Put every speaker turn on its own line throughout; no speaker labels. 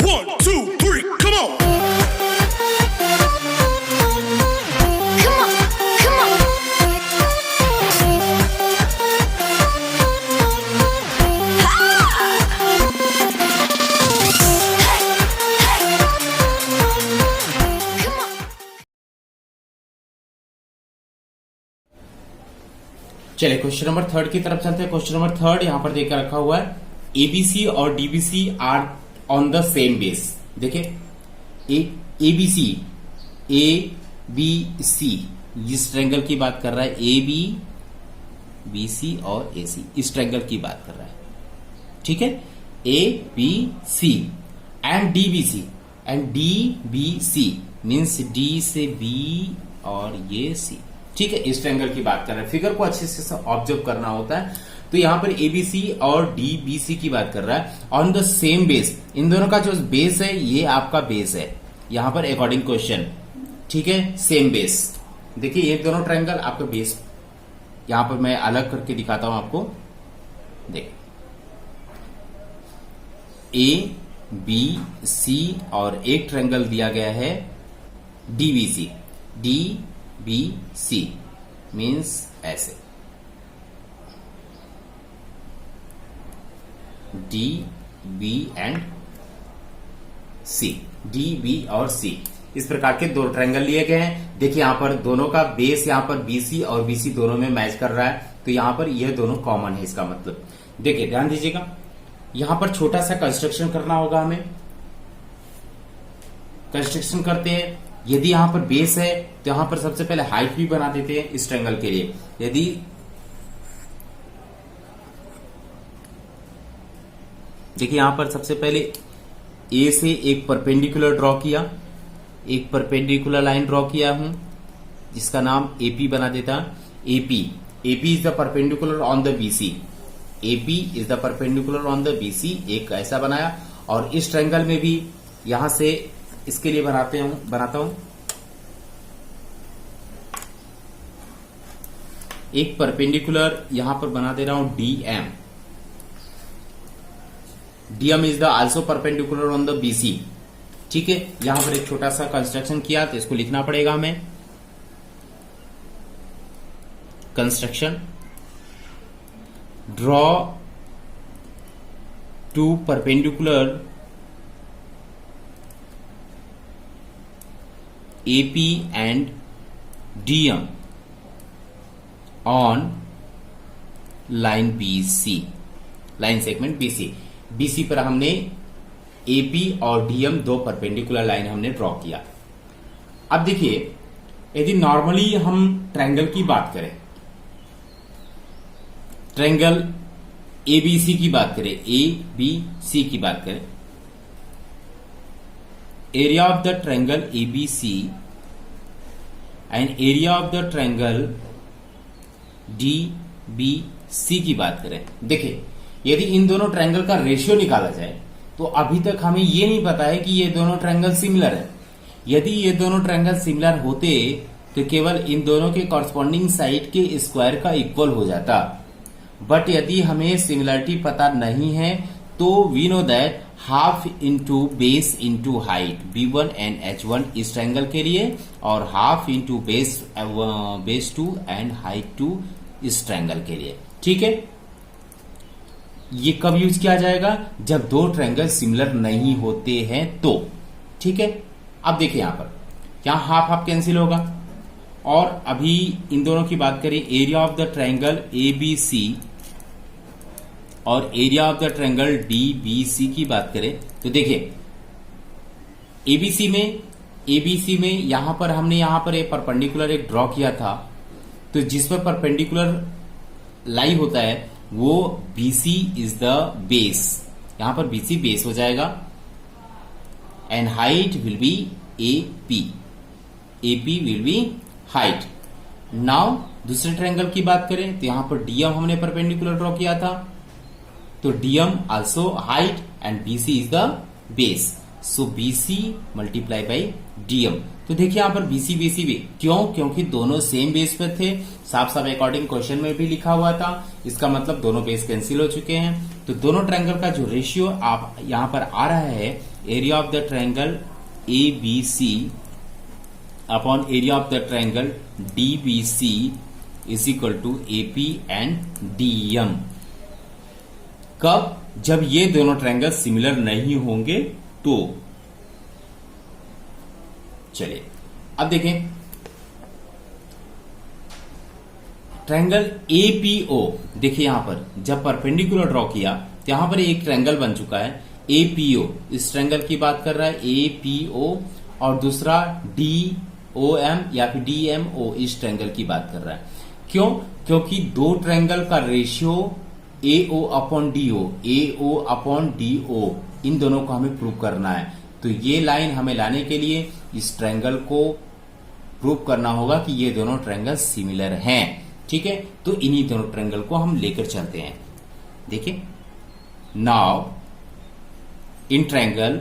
1, 2, 3, come on.
Come on, come on.
चलिए question number 3 की तरफ चलते हैं। क्वेश्चन नंबर 3 यहां पर देकर रखा हुआ है, एबीसी और DBC are on the same base. देखिए एबीसी, ए बी सी, इस ट्रायंगल की बात कर रहा है, ए बी बी सी और ए सी, इस ट्रायंगल की बात कर रहा है। ठीक है, A B C and D B C, and D B C means D से बी और ये सी। ठीक है, इस ट्रायंगल की बात कर रहे हैं। फिगर को अच्छे से ऑब्जर्व करना होता है। तो यहां पर एबीसी और डीबीसी की बात कर रहा है ऑन द सेम बेस। इन दोनों का जो बेस है ये आपका बेस है यहां पर अकॉर्डिंग क्वेश्चन। ठीक है, सेम बेस। देखिए ये दोनों ट्रायंगल आपका बेस, यहां पर मैं अलग करके दिखाता हूं आपको। देख ए बी सी और एक ट्रायंगल दिया गया है DBC, D B C means ऐसे, D B and C, D B और सी, इस प्रकार के दो ट्रायंगल लिए गए हैं। देखिए यहां पर दोनों का बेस यहां पर बीसी और बीसी दोनों में मैच कर रहा है, तो यहां पर यह दोनों कॉमन है। इसका मतलब देखिए ध्यान दीजिएगा, यहां पर छोटा सा कंस्ट्रक्शन करना होगा हमें। कंस्ट्रक्शन करते हैं, यदि यहां पर बेस है तो यहां पर सबसे पहले हाइट भी बना देते हैं इस ट्रायंगल के लिए। यदि देखिए यहां पर सबसे पहले ए से एक परपेंडिकुलर ड्रॉ किया, एक परपेंडिकुलर लाइन ड्रॉ किया हूं जिसका नाम एपी बना देता। AP, AP is the perpendicular on the BC, AP is the perpendicular on the BC, एक ऐसा बनाया। और इस ट्रायंगल में भी यहां से इसके लिए बनाता हूं एक परपेंडिकुलर, यहां पर बना दे रहा हूं DM. DM is the also perpendicular on the BC. ठीक है, यहां पर एक छोटा सा कंस्ट्रक्शन किया तो इसको लिखना पड़ेगा हमें। Construction, draw two perpendicular AP and DM on line BC, line segment BC। BC पर हमने AP और DM दो परपेंडिकुलर लाइन हमने ड्रॉ किया। अब देखिए यदि नॉर्मली हम ट्रायंगल की बात करें, ट्रायंगल ABC की बात करें, ABC की बात करें, area of the triangle ABC and area of the triangle DBC की बात करें। देखिए यदि इन दोनों ट्रायंगल का रेशियो निकाला जाए तो अभी तक हमें ये नहीं पता है कि ये दोनों ट्रायंगल सिमिलर है। यदि ये दोनों ट्रायंगल सिमिलर होते तो केवल इन दोनों के कॉरस्पॉन्डिंग साइड के स्क्वायर का इक्वल हो जाता। बट यदि हमें सिमिलरिटी पता नहीं है तो we know that half into base into height, B1 and H1 इस ट्रायंगल के लिए, और half into base 2 and height 2 इस ट्रायंगल के लिए। ठीक है, ये कब यूज किया जाएगा? जब दो ट्रायंगल सिमिलर नहीं होते हैं तो। ठीक है, अब देखिए यहां पर क्या हाफ हाफ कैंसिल होगा। और अभी इन दोनों की बात करें, area of the triangle ABC और area of the triangle DBC की बात करें तो देखिए ABC में यहां पर हमने यहां पर एक परपेंडिकुलर एक ड्रॉ किया था, तो जिस पर परपेंडिकुलर लाई होता है वो BC इज द बेस, यहां पर BC बेस हो जाएगा and height will be AP will be height. Now दूसरे ट्रायंगल की बात करें तो यहां पर DM हमने परपेंडिकुलर ड्रॉ किया था, तो DM also height and BC is the base, so BC multiply by DM। तो देखिए यहां पर BC भी क्यों? क्योंकि दोनों सेम बेस पर थे, साफ साफ अकॉर्डिंग क्वेश्चन में भी लिखा हुआ था। इसका मतलब दोनों बेस कैंसिल हो चुके हैं। तो दोनों ट्रायंगल का जो रेशियो आप यहां पर आ रहा है, area of the triangle ABC upon area of the triangle DBC is equal to AP and DM। कब? जब ये दोनों ट्रायंगल सिमिलर नहीं होंगे तो। चलिए अब देखें ट्रायंगल APO। देखिए यहां पर जब परपेंडिकुलर ड्रॉ किया तो यहां पर एक ट्रायंगल बन चुका है APO, इस ट्रायंगल की बात कर रहा है APO, और दूसरा DOM या फिर DMO इस ट्रायंगल की बात कर रहा है। क्यों? क्योंकि दो ट्रायंगल का रेशियो AO अपॉन DO इन दोनों को हमें प्रूव करना है। तो ये लाइन हमें लाने के लिए इस ट्रायंगल को प्रूव करना होगा कि ये दोनों ट्रायंगल सिमिलर हैं। ठीक है, तो इन्हीं दोनों ट्रायंगल को हम लेकर चलते हैं। देखिए now in triangle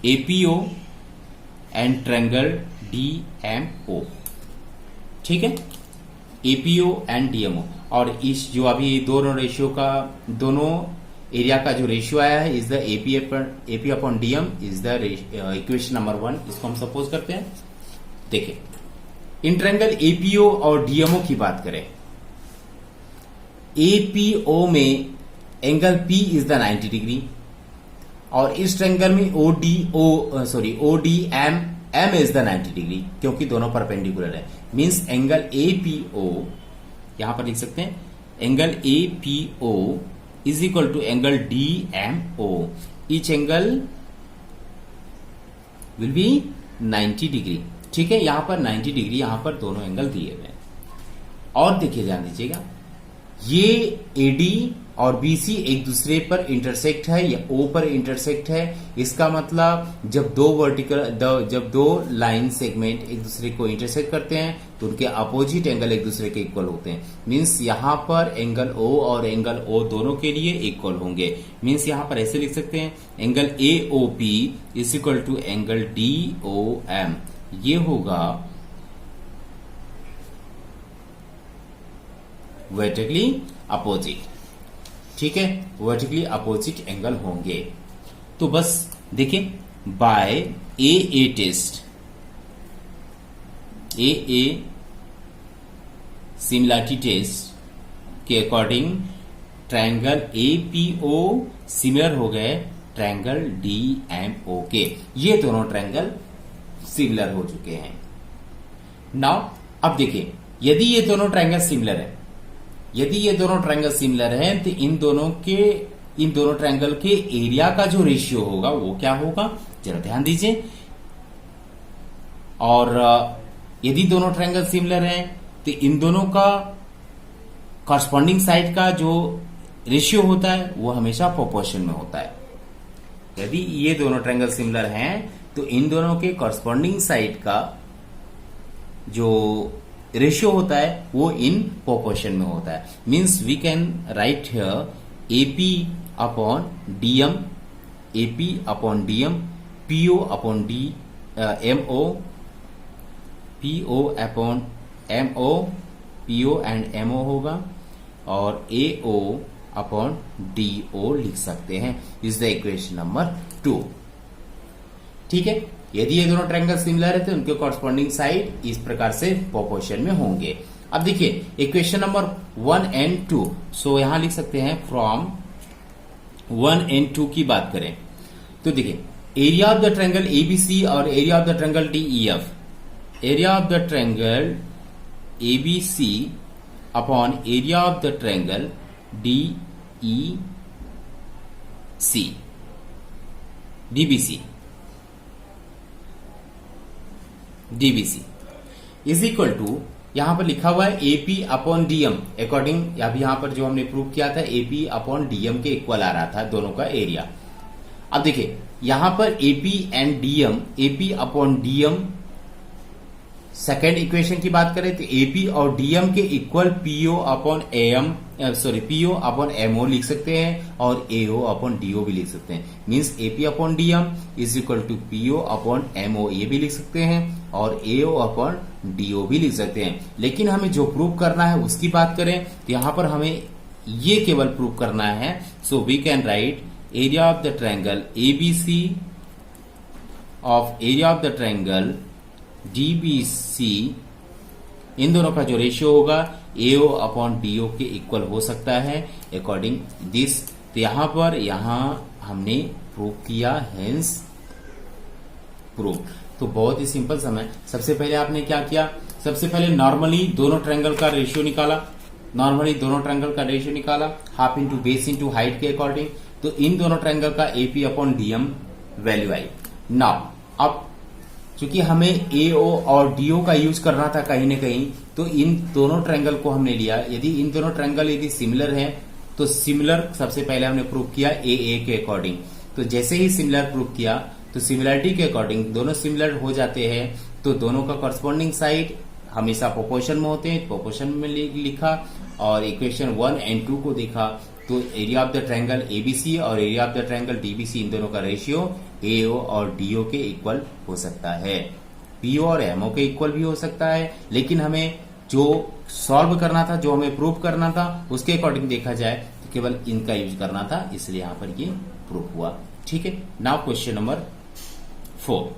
APO and triangle DMO। ठीक है, APO एंड DMO, और इस जो अभी दोनों रेशियो का, दोनों एरिया का जो रेशियो आया है is the AP upon DM is the equation number 1। इसको हम सपोज करते हैं। देखिए इन ट्रायंगल APO और DMO की बात करें, APO में angle P is the 90 degree, और इस ट्रायंगल में ODM इज द 90 डिग्री, क्योंकि दोनों परपेंडिकुलर है। मींस एंगल APO यहां पर लिख सकते हैं, angle APO is equal to angle DMO। Each angle will be 90 degree. ठीक है, यहां पर 90 डिग्री, यहां पर दोनों एंगल दिए हुए हैं। और देखिए ध्यान दीजिएगा, ये AD और BC एक दूसरे पर इंटरसेक्ट है या O पर इंटरसेक्ट है। इसका मतलब जब दो लाइन सेगमेंट एक दूसरे को इंटरसेक्ट करते हैं तो उनके अपोजिट एंगल एक दूसरे के इक्वल होते हैं। मींस यहां पर एंगल O और एंगल O दोनों के लिए इक्वल होंगे। मींस यहां पर ऐसे लिख सकते हैं, angle AOP is equal to angle DOM। ये होगा वर्टिकली अपोजिट। ठीक है, वर्टिकली अपोजिट एंगल होंगे। तो बस देखिए by AA test, AA similarity test के अकॉर्डिंग ट्रायंगल APO सिमिलर हो गए ट्रायंगल DMO के। ये दोनों ट्रायंगल सिमिलर हो चुके हैं। नाउ अब देखिए, यदि ये दोनों ट्रायंगल सिमिलर हैं तो इन दोनों ट्रायंगल के एरिया का जो रेशियो होगा वो क्या होगा, जरा ध्यान दीजिए। और यदि दोनों ट्रायंगल सिमिलर हैं तो इन दोनों का कॉरस्पॉन्डिंग साइड का जो रेशियो होता है वो हमेशा प्रोपोर्शन में होता है। यदि ये दोनों ट्रायंगल सिमिलर हैं तो इन दोनों के कॉरस्पॉन्डिंग साइड का जो रेशियो होता है वो इन प्रोपोर्शन में होता है। Means we can write here AP upon DM, PO upon MO, PO upon MO, PO and MO होगा, और AO अपॉन DO लिख सकते हैं। Is the equation number 2। ठीक है, यदि ये दोनों ट्रायंगल सिमिलर है तो उनके कॉरस्पॉन्डिंग साइड इस प्रकार से प्रोपोर्शन में होंगे। अब देखिए इक्वेशन नंबर 1 एंड 2। सो यहां लिख सकते हैं फ्रॉम 1 एंड 2 की बात करें तो देखिए area of the triangle ABC और area of the triangle DEF, area of the triangle ABC upon area of the triangle DBC is equal to, यहां पर लिखा हुआ है AP अपॉन DM। अकॉर्डिंग अभी यहां पर जो हमने प्रूव किया था AP अपॉन DM के इक्वल आ रहा था दोनों का एरिया। अब देखिए यहां पर AP and DM, AP upon DM second equation की बात करें तो AP और DM के इक्वल PO अपॉन MO लिख सकते हैं, और AO अपॉन DO भी लिख सकते हैं। Means AP upon DM is equal to PO upon MO, ये भी लिख सकते हैं, और AO अपॉन DO भी लिख सकते हैं। लेकिन हमें जो प्रूव करना है उसकी बात करें तो यहां पर हमें ये केवल प्रूव करना है। So we can write area of the triangle ABC of area of the triangle DBC, इन दोनों का जो रेशियो होगा एओ अपॉन डीओ के इक्वल हो सकता है अकॉर्डिंग दिस। तो यहां हमने प्रूव किया, हेंस प्रूव। तो बहुत ही सिंपल समय। सबसे पहले आपने क्या किया, सबसे पहले नॉर्मली दोनों ट्रायंगल का रेशियो निकाला, half into base into height के अकॉर्डिंग। तो इन दोनों ट्रायंगल का एपी अपॉन डीएम वैल्यू आई। नाउ अब चूंकि हमें एओ और डीओ का यूज करना था कहीं न कहीं, तो इन दोनों ट्रायंगल को हमने लिया। यदि इन दोनों ट्रायंगल यदि सिमिलर है तो सिमिलर सबसे पहले हमने प्रूव किया ए के अकॉर्डिंग। तो जैसे ही सिमिलर प्रूव किया तो सिमिलरिटी के अकॉर्डिंग दोनों सिमिलर हो जाते हैं, तो दोनों का कॉरस्पॉन्डिंग साइड हमेशा प्रोपोर्शन में होते हैं, प्रोपोर्शन में लिखा और इक्वेशन 1 एंड 2 को देखा। तो area of the triangle ABC और area of the triangle DBC, इन दोनों का रेशियो एओ और डीओ के इक्वल हो सकता है, पीओ और एमओ के इक्वल भी हो सकता है। लेकिन हमें जो सॉल्व करना था, जो हमें प्रूव करना था, उसके अकॉर्डिंग देखा जाए तो केवल इनका यूज करना था, इसलिए यहां पर ये प्रूव हुआ। ठीक है। Now question number 4।